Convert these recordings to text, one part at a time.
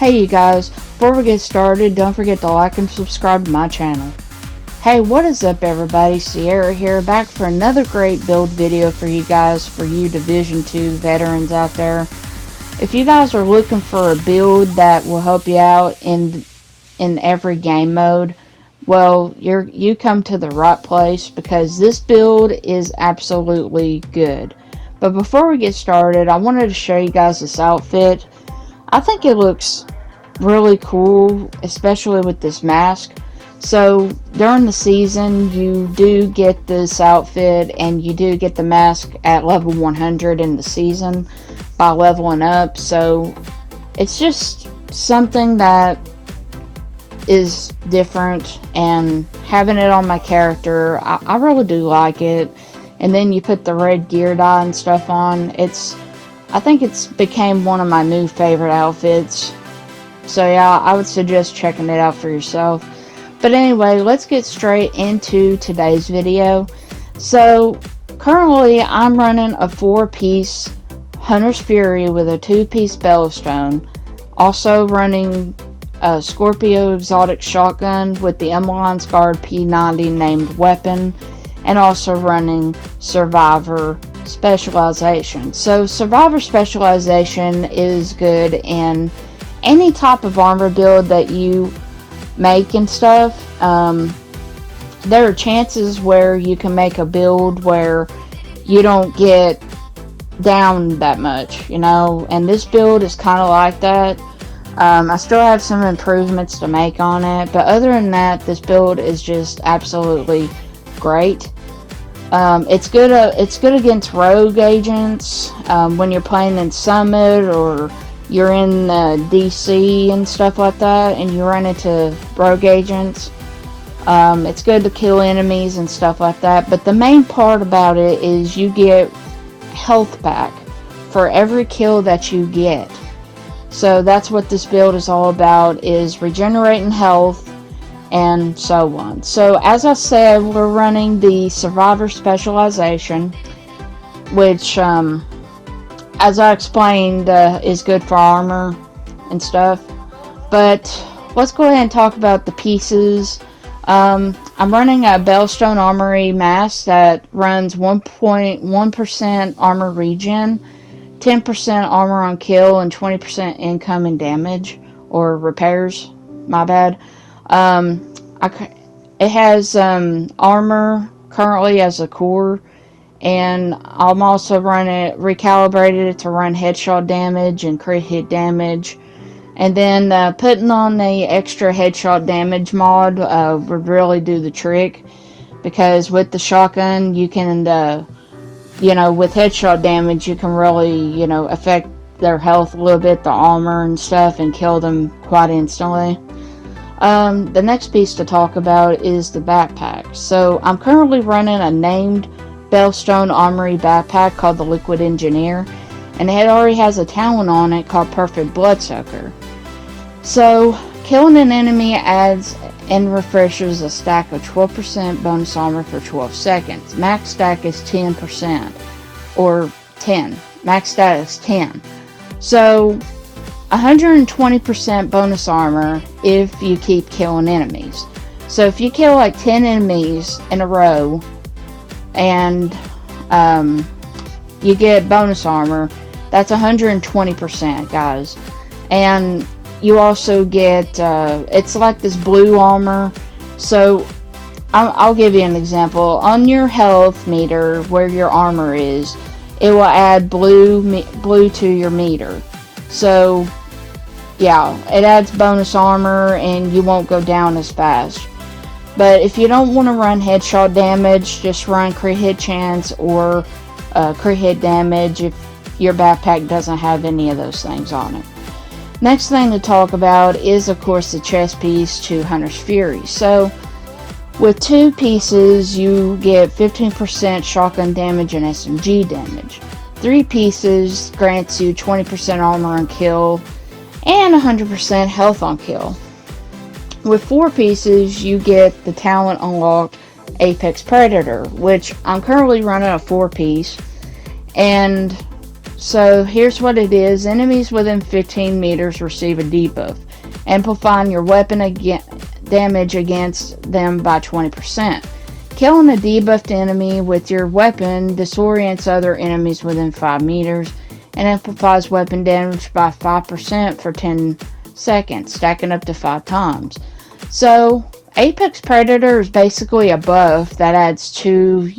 Hey you guys, before we get started, don't forget to like and subscribe to my channel. Hey, what is up everybody? Sierra here, back for another great build video for you guys, for you Division 2 veterans out there. If you guys are looking for a build that will help you out in every game mode, well, you come to the right place, because this build is absolutely good. But before we get started, I wanted to show you guys this outfit. I think it looks really cool, especially with this mask. So during the season, you do get this outfit, and you do get the mask at level 100 in the season by leveling up. So it's just something that is different, and having it on my character, I really do like it. And then you put the red gear dye and stuff on. I think it's became one of my new favorite outfits. So yeah, I would suggest checking it out for yourself. But anyway, let's get straight into today's video. So currently I'm running a 4-piece Hunter's Fury with a 2-piece Bellstone. Also running a Scorpio exotic shotgun with the Emmeline's Guard P90 named weapon. And also running Survivor Specialization. So Survivor Specialization is good in any type of armor build that you make and stuff. There are chances where you can make a build where you don't get down that much, you know, and this build is kind of like that. I still have some improvements to make on it, but other than that, this build is just absolutely great. It's good against rogue agents when you're playing in Summit, or you're in DC and stuff like that, and you run into rogue agents. It's good to kill enemies and stuff like that. But the main part about it is you get health back for every kill that you get. So that's what this build is all about, is regenerating health and so on. So as I said, we're running the Survivor Specialization, which as I explained is good for armor and stuff. But let's go ahead and talk about the pieces. I'm running a Bellstone Armory mask that runs 1.1% armor regen, 10% armor on kill, and 20% incoming damage or repairs, my bad. It has armor currently as a core, and I'm also recalibrated it to run headshot damage and crit hit damage. And then putting on the extra headshot damage mod would really do the trick, because with the shotgun you can, with headshot damage you can really, affect their health a little bit, the armor and stuff, and kill them quite instantly. The next piece to talk about is the backpack. So I'm currently running a named Bellstone Armory backpack called the Liquid Engineer, and it already has a talent on it called Perfect Bloodsucker. So killing an enemy adds and refreshes a stack of 12% bonus armor for 12 seconds. Max stack is 10%, or 10. Max stack is 10. So 120% bonus armor if you keep killing enemies. So if you kill like 10 enemies in a row and you get bonus armor, that's 120%, guys. And you also get it's like this blue armor. So I'll give you an example. On your health meter where your armor is, it will add blue to your meter. So yeah, it adds bonus armor and you won't go down as fast. But if you don't want to run headshot damage, just run crit hit chance or crit hit damage if your backpack doesn't have any of those things on it. Next thing to talk about is, of course, the chest piece to Hunter's Fury. So with 2 pieces you get 15% shotgun damage and SMG damage. 3 pieces grants you 20% armor on kill and 100% health on kill. With 4 pieces you get the talent unlocked Apex Predator, which I'm currently running a 4-piece, and So here's what it is. Enemies within 15 meters receive a debuff, amplifying your weapon damage against them by 20%. Killing a debuffed enemy with your weapon disorients other enemies within 5 meters and amplifies weapon damage by 5% for 10 seconds, stacking up to 5 times. So Apex Predator is basically a buff that adds to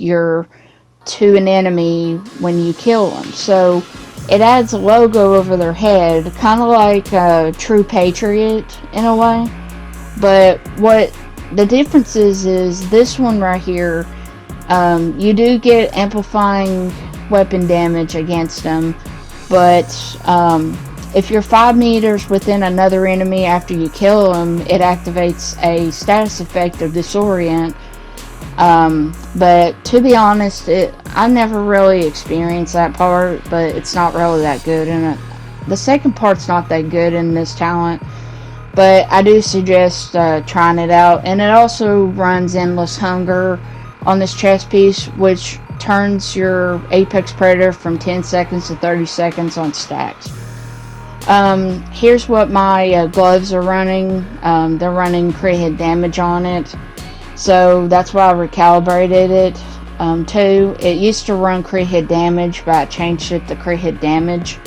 an enemy when you kill them. So it adds a logo over their head, kind of like a True Patriot in a way. But what the difference is this one right here, you do get amplifying weapon damage against them, but if you're 5 meters within another enemy after you kill them, it activates a status effect of disorient. But to be honest, I never really experienced that part, but it's not really that good, and the second part's not that good in this talent. But I do suggest trying it out. And it also runs Endless Hunger on this chest piece, which turns your Apex Predator from 10 seconds to 30 seconds on stacks. Here's what my gloves are running. They're running crit hit damage on it. So that's why I recalibrated it too. It used to run crit hit damage, but I changed it to crit hit damage.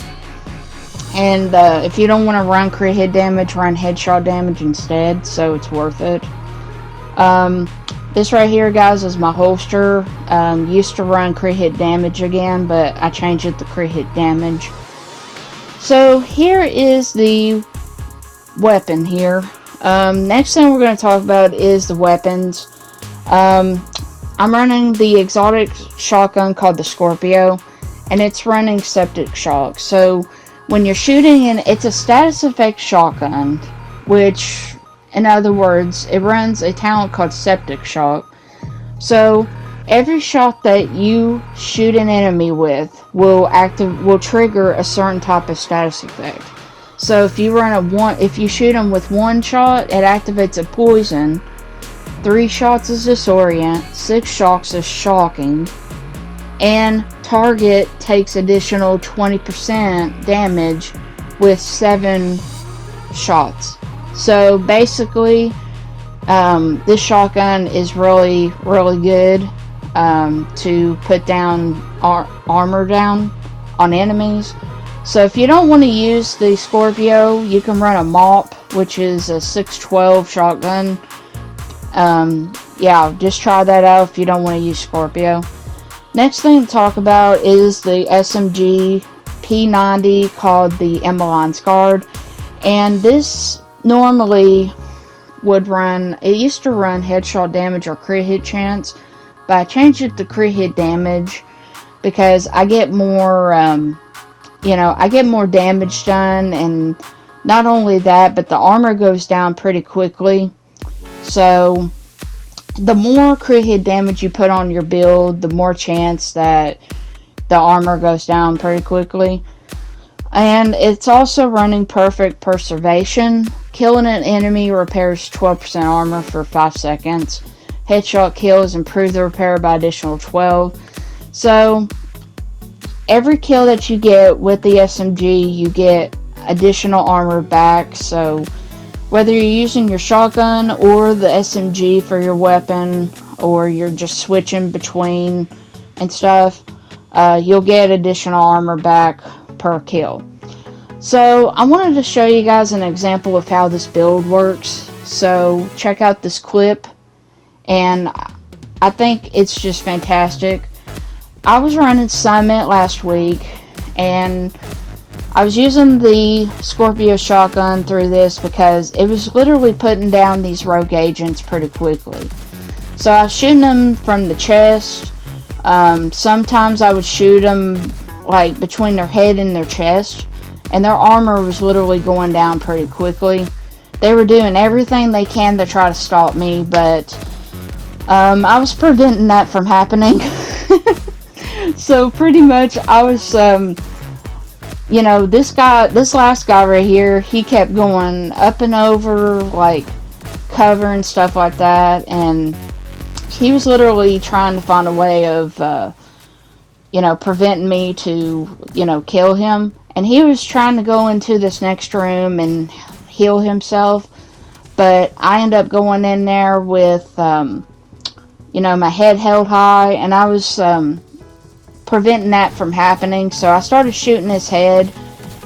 And if you don't want to run crit hit damage, run headshot damage instead, so it's worth it. This right here, guys, is my holster. Used to run crit hit damage again, but I changed it to crit hit damage. So here is the weapon here. Next thing we're going to talk about is the weapons. I'm running the exotic shotgun called the Scorpio, and it's running septic shock. So when you're shooting, and it's a status effect shotgun, which, in other words, it runs a talent called septic shock. So every shot that you shoot an enemy with will trigger a certain type of status effect. So if you shoot them with one shot, it activates a poison. 3 shots is disorient. 6 shocks is shocking. And target takes additional 20% damage with 7 shots. So basically, this shotgun is really, really good to put down armor down on enemies. So if you don't want to use the Scorpio, you can run a MOP, which is a 612 shotgun. Yeah, just try that out if you don't want to use Scorpio. Next thing to talk about is the SMG P90 called the Emmeline's Guard. And this normally would run, it used to run headshot damage or crit hit chance, but I changed it to crit hit damage because I get more, I get more damage done, and not only that, but the armor goes down pretty quickly. So the more crit hit damage you put on your build, the more chance that the armor goes down pretty quickly. And it's also running perfect preservation. Killing an enemy repairs 12% armor for 5 seconds. Headshot kills improve the repair by additional 12. So every kill that you get with the SMG, you get additional armor back. So whether you're using your shotgun or the SMG for your weapon, or you're just switching between and stuff, you'll get additional armor back per kill. So I wanted to show you guys an example of how this build works. So check out this clip, and I think it's just fantastic. I was running Summit last week, and I was using the Scorpio shotgun through this because it was literally putting down these rogue agents pretty quickly. So I was shooting them from the chest. Sometimes I would shoot them like between their head and their chest, and their armor was literally going down pretty quickly. They were doing everything they can to try to stop me, but I was preventing that from happening. So pretty much I was, this last guy right here, he kept going up and over, like, cover and stuff like that, and he was literally trying to find a way of preventing me to, kill him. And he was trying to go into this next room and heal himself. But I ended up going in there with, my head held high. And I was preventing that from happening. So I started shooting his head.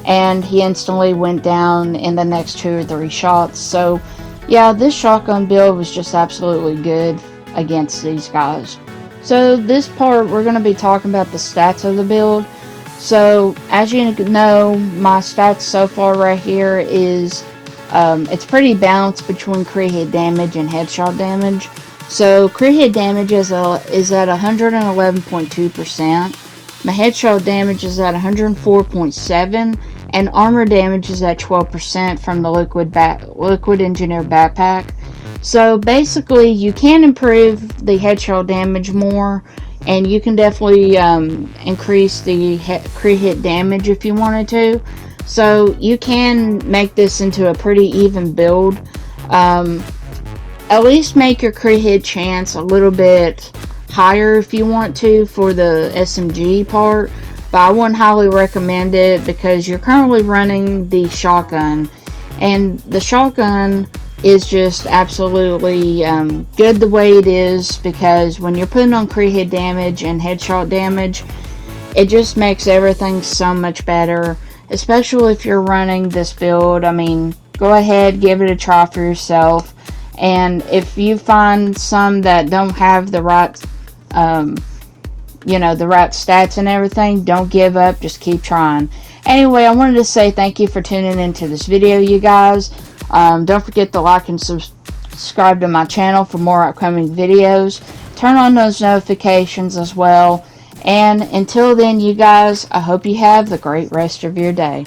And he instantly went down in the next 2 or 3 shots. So, yeah, this shotgun build was just absolutely good against these guys. So this part, we're going to be talking about the stats of the build. So, as you know, my stats so far right here is, it's pretty balanced between crit hit damage and headshot damage. So, crit hit damage is at 111.2%. My headshot damage is at 104.7%. And armor damage is at 12% from the Liquid Engineer backpack. So basically, you can improve the headshot damage more, and you can definitely increase the crit hit damage if you wanted to. So you can make this into a pretty even build. At least make your crit hit chance a little bit higher if you want to for the SMG part. But I wouldn't highly recommend it because you're currently running the shotgun. And the shotgun is just absolutely good the way it is, because when you're putting on crit hit damage and headshot damage, it just makes everything so much better. Especially if you're running this build. I mean, go ahead, give it a try for yourself. And if you find some that don't have the right the right stats and everything, don't give up, just keep trying. Anyway, I wanted to say thank you for tuning into this video, you guys. Don't forget to like and subscribe to my channel for more upcoming videos. Turn on those notifications as well. And until then, you guys, I hope you have the great rest of your day.